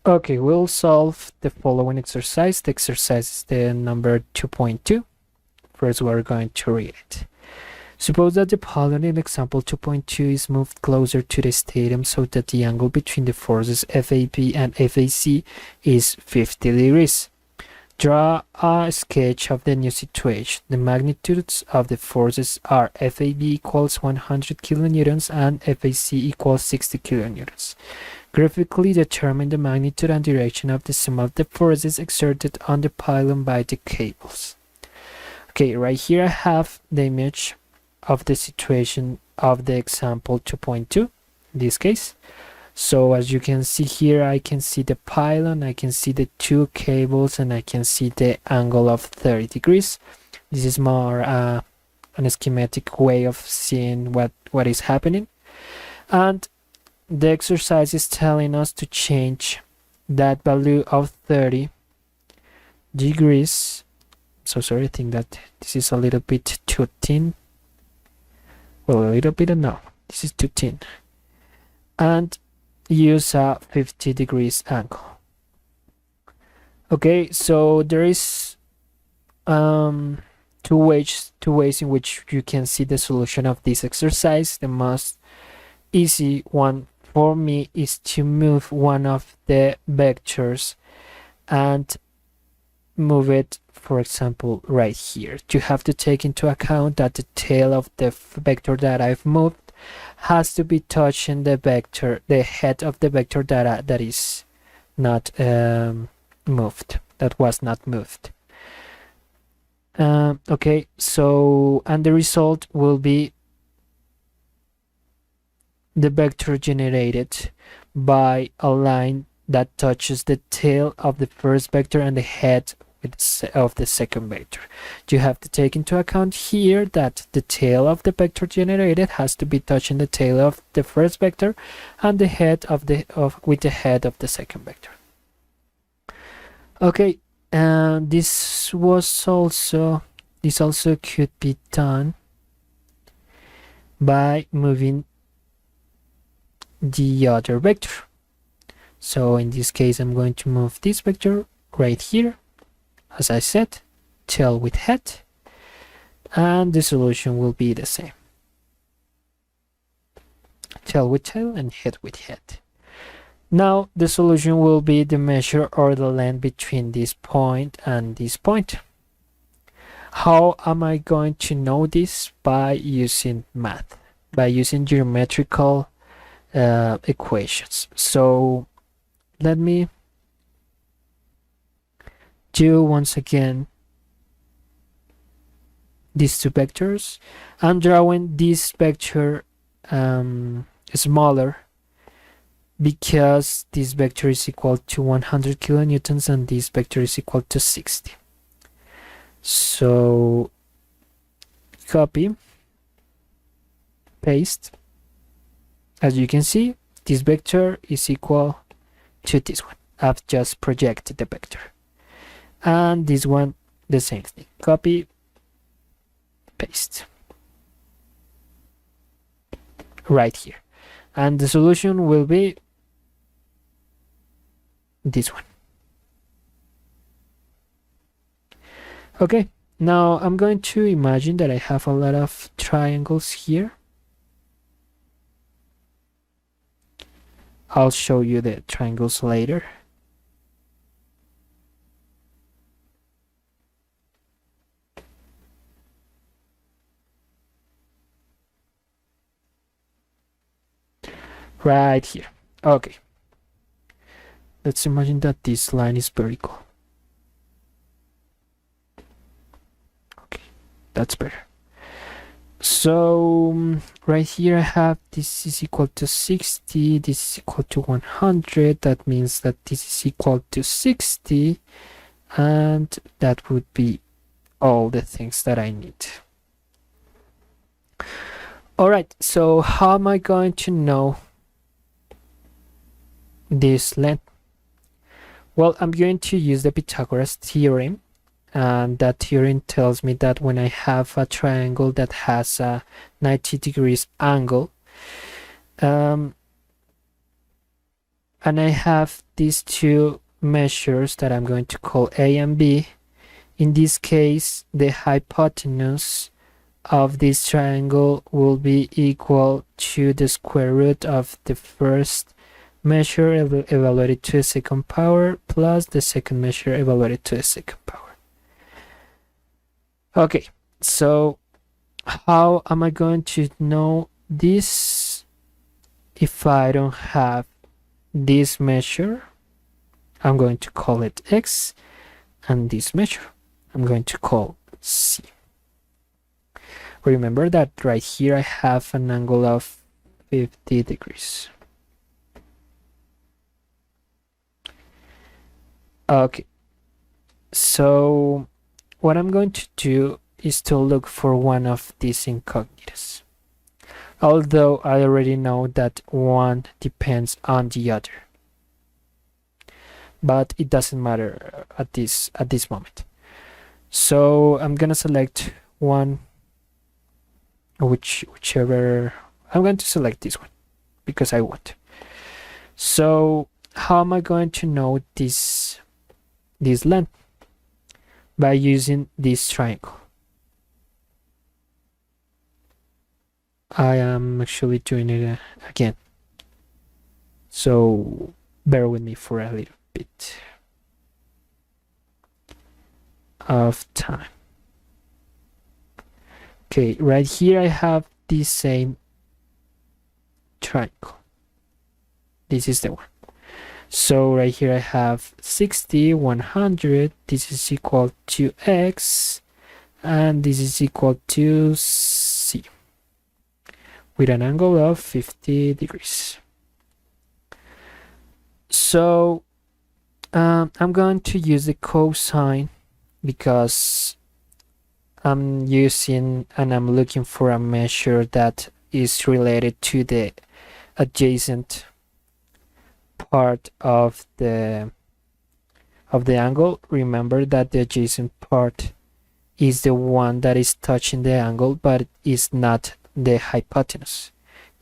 Okay, we'll solve the following exercise. The exercise is the number 2.2. First, we're going to read it. Suppose that the pylon in example 2.2 is moved closer to the stadium so that the angle between the forces FAB and FAC is 50 degrees. Draw a sketch of the new situation. The magnitudes of the forces are FAB equals 100 kilonewtons and FAC equals 60 kilonewtons. Graphically determine the magnitude and direction of the sum of the forces exerted on the pylon by the cables. Okay, right here I have the image of the situation of the example 2.2 in this case. So as you can see here, I can see the pylon, I can see the two cables, and I can see the angle of 30 degrees. This is more an schematic way of seeing what is happening. And the exercise is telling us to change that value of 30 degrees. So sorry, I think that this is a little bit too thin. Well, a little bit, no, this is too thin. And use a 50 degrees angle. Okay, so there is two ways in which you can see the solution of this exercise. The most easy one for me is to move one of the vectors and move it, for example, right here. You have to take into account that the tail of the vector that I've moved has to be touching the vector, the head of the vector that is not moved, that was not moved. Okay, so, and the result will be the vector generated by a line that touches the tail of the first vector and the head of the second vector. You have to take into account here that the tail of the vector generated has to be touching the tail of the first vector and the head with the head of the second vector. Okay, and this also could be done by moving the other vector. So in this case, I'm going to move this vector right here. As I said, tail with head, and the solution will be the same. Tail with tail and head with head. Now the solution will be the measure or the length between this point and this point. How am I going to know this? By using math, by using geometrical equations. So let me do once again these two vectors. I'm drawing this vector smaller because this vector is equal to 100 kilonewtons and this vector is equal to 60. So copy, paste. As you can see, this vector is equal to this one. I've just projected the vector. And this one, the same thing. Copy, paste. Right here. And the solution will be this one. Okay, now I'm going to imagine that I have a lot of triangles here. I'll show you the triangles later. Right here. Okay. Let's imagine that this line is vertical. Okay, that's better. So right here I have this is equal to 60, this is equal to 100. That means that this is equal to 60, and that would be all the things that I need. All right, so how am I going to know this length? Well, I'm going to use the Pythagoras theorem, and that theorem tells me that when I have a triangle that has a 90 degrees angle, I and I have these two measures that I'm going to call A and B. In this case, the hypotenuse of this triangle will be equal to the square root of the first measure evaluated to the second power plus the second measure evaluated to the second power. Okay, so how am I going to know this if I don't have this measure? I'm going to call it X, and this measure I'm going to call C. Remember that right here I have an angle of 50 degrees. Okay, so what I'm going to do is to look for one of these incognitas, although I already know that one depends on the other, but it doesn't matter at this moment. So I'm gonna select one, whichever. I'm going to select this one because I want. So how am I going to know this length? By using this triangle. I am actually doing it again, so bear with me for a little bit of time. Okay, right here I have the same triangle. This is the one. So right here I have 60, 100, this is equal to X, and this is equal to C, with an angle of 50 degrees. So I'm going to use the cosine because I'm using and I'm looking for a measure that is related to the adjacent part of the angle. Remember that the adjacent part is the one that is touching the angle, but is not the hypotenuse.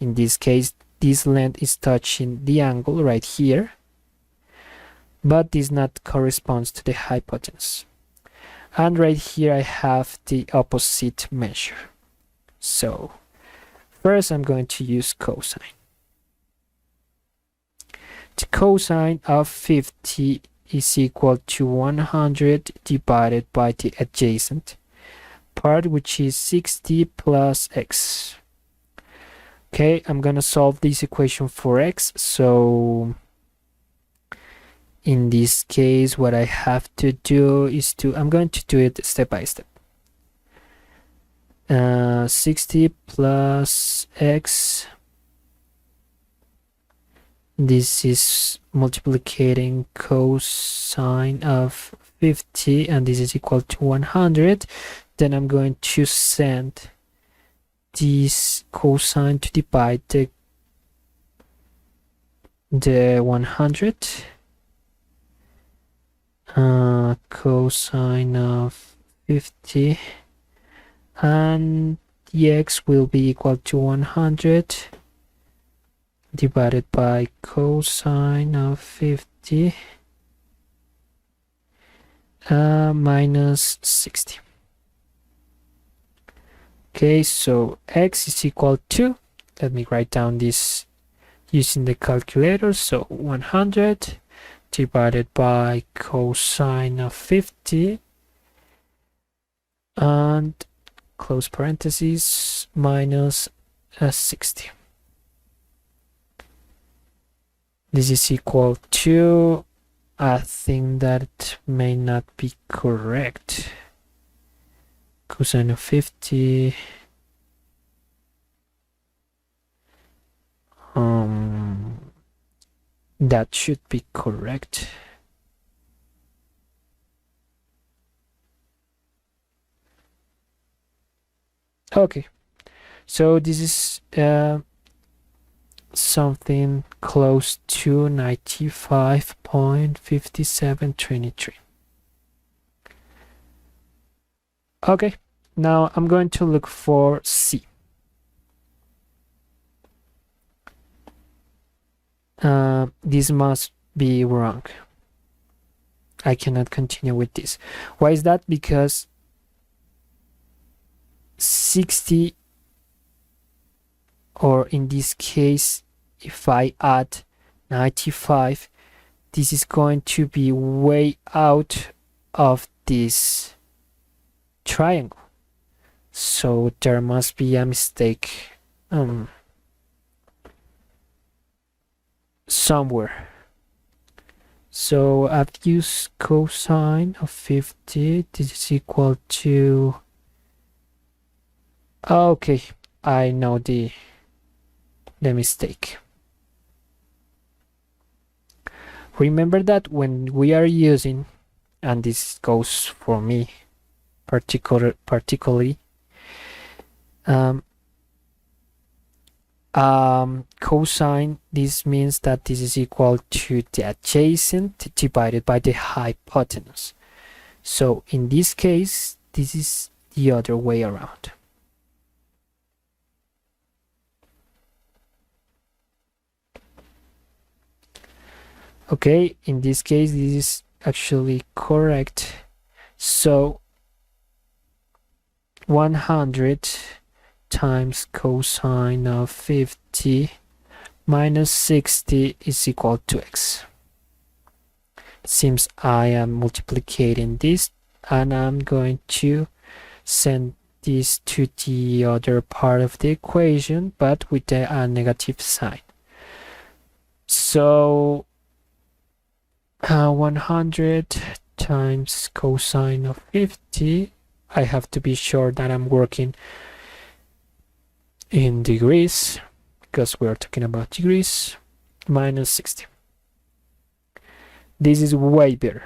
In this case, this length is touching the angle right here, but this not corresponds to the hypotenuse. And right here I have the opposite measure. So first I'm going to use cosine. The cosine of 50 is equal to 100 divided by the adjacent part, which is 60 plus X. Okay, I'm gonna solve this equation for X. So in this case, what I have to do is I'm going to do it step by step. 60 plus X. This is multiplicating cosine of 50, and this is equal to 100. Then I'm going to send this cosine to divide the 100. Cosine of 50, and the X will be equal to 100 divided by cosine of 50 minus 60. Okay, so X is equal to, let me write down this using the calculator. So 100 divided by cosine of 50 and close parentheses minus 60. This is equal to, I think that may not be correct. Cosine of 50, that should be correct. Okay, so this is something close to 95.5723. Okay, now I'm going to look for C. this must be wrong. I cannot continue with this. Why is that? Because 60, or in this case, if I add 95, this is going to be way out of this triangle. So there must be a mistake somewhere. So I've used cosine of 50. This is equal to, okay, I know the mistake. Remember that when we are using, and this goes for me particularly, cosine, this means that this is equal to the adjacent divided by the hypotenuse. So in this case, this is the other way around. Okay, in this case, this is actually correct. So 100 times cosine of 50 minus 60 is equal to x. It seems I am multiplicating this, and I'm going to send this to the other part of the equation, but with a negative sign. So 100 times cosine of 50, I have to be sure that I'm working in degrees, because we're talking about degrees, minus 60. This is way better.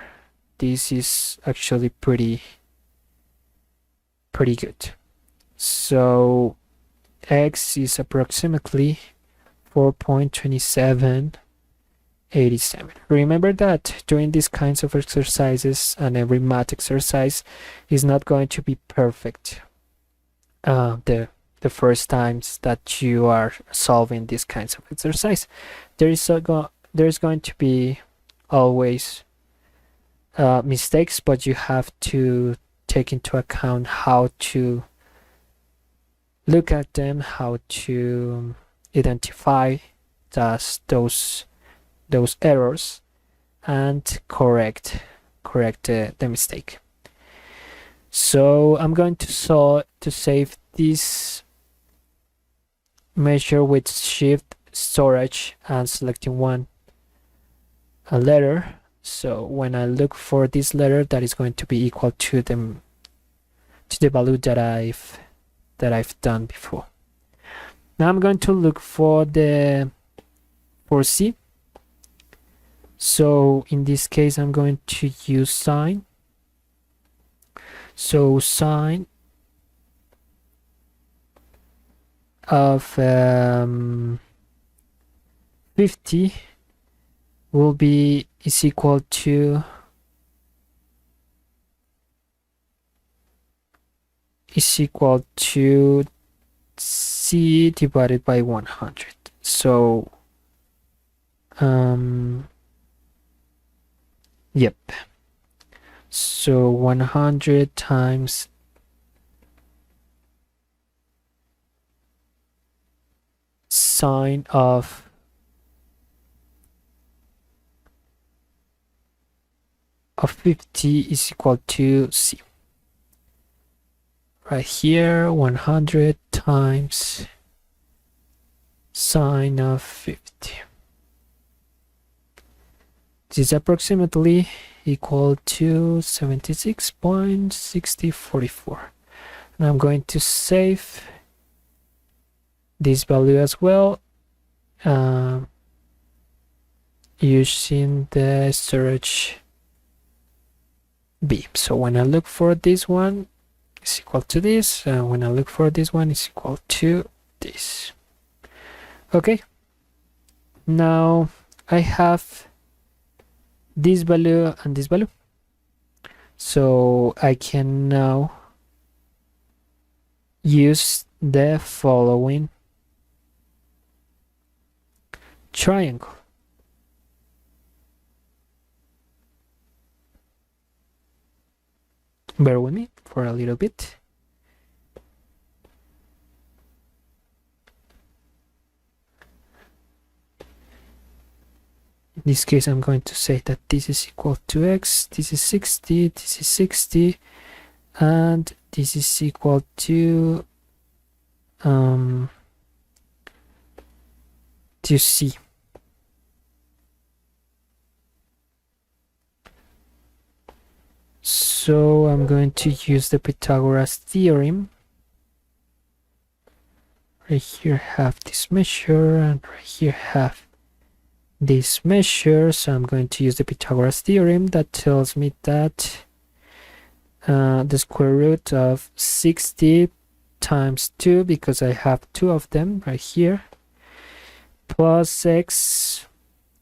This is actually pretty good. So x is approximately 4.2787. Remember that doing these kinds of exercises, and every math exercise is not going to be perfect the first times that you are solving these kinds of exercise. There's going to be always mistakes, but you have to take into account how to look at them, how to identify those errors, and correct the mistake. So I'm going to save this measure with shift storage and selecting a letter. So when I look for this letter, that is going to be equal to the value that I've done before. Now I'm going to look for C. So in this case, I'm going to use sine. So sine of 50 is equal to C divided by 100. So yep. So 100 times sine of 50 is equal to C. Right here, 100 times sine of 50. This is approximately equal to 76.6044. And I'm going to save this value as well, using the storage B. So when I look for this one, it's equal to this, and when I look for this one, it's equal to this. Okay, now I have this value and this value, so I can now use the following triangle. Bear with me for a little bit. In this case, I'm going to say that this is equal to x, this is 60, this is 60, and this is equal to C. So I'm going to use the Pythagoras theorem. Right here have this measure, and right here have this measure. So I'm going to use the Pythagoras theorem that tells me that the square root of 60 times 2, because I have two of them right here, plus x,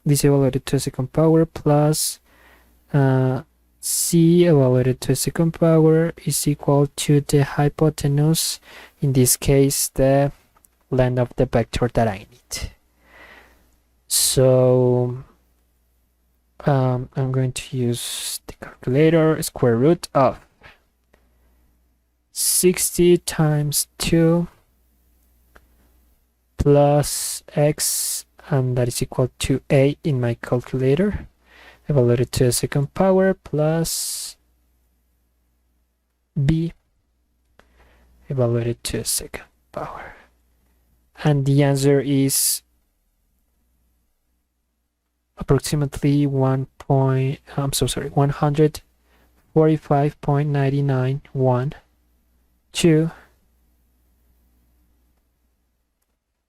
this evaluated to the second power, plus c evaluated to the second power is equal to the hypotenuse, in this case the length of the vector that I need. So I'm going to use the calculator. Square root of 60 times 2 plus x, and that is equal to a in my calculator, evaluated to the second power, plus b evaluated to the second power. And the answer is approximately 145.99112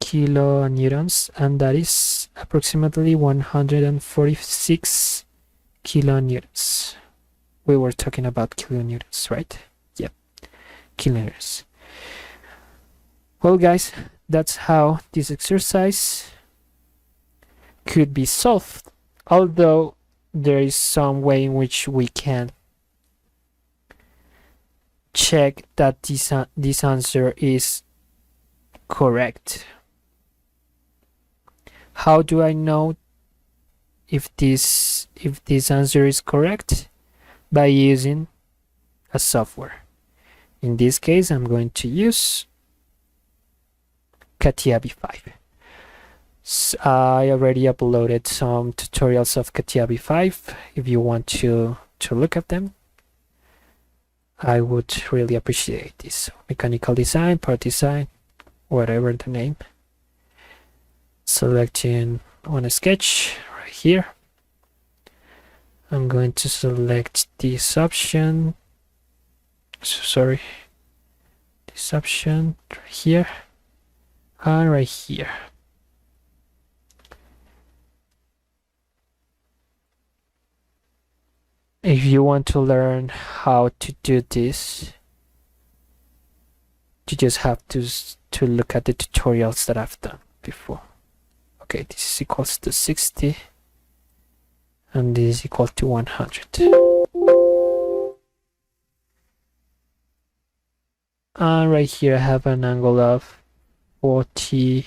kilonewtons, and that is approximately 146 kilonewtons. We were talking about kilonewtons, right? Yep, kilonewtons. Well, guys, that's how this exercise could be solved, although there is some way in which we can check that this answer is correct. How do I know if this answer is correct? By using a software. In this case, I'm going to use CATIA V5. I already uploaded some tutorials of CATIA V5. If you want to look at them, I would really appreciate this. So, mechanical design, part design, whatever the name. Selecting on a sketch right here. I'm going to select this option. Sorry, this option right here and right here. If you want to learn how to do this, you just have to look at the tutorials that I've done before. Okay, this is equals to 60 and this is equal to 100. And right here I have an angle of 50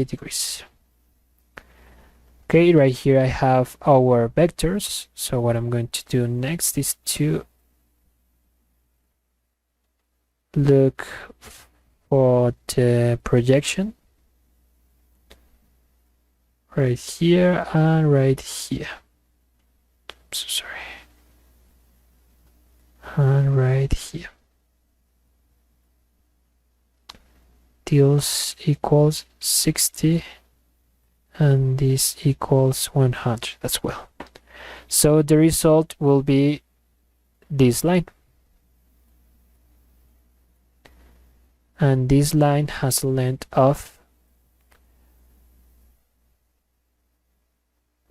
degrees. Okay, right here I have our vectors. So what I'm going to do next is to look for the projection right here and right here. So sorry. And right here. This equals 60 and this equals 100 as well. So the result will be this line. And this line has a length of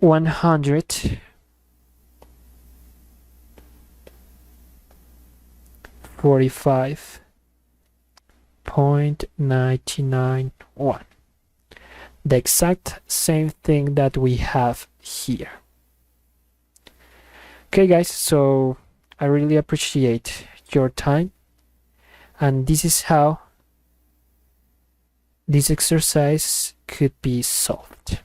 145.991. The exact same thing that we have here. Okay, guys, so I really appreciate your time, and this is how this exercise could be solved.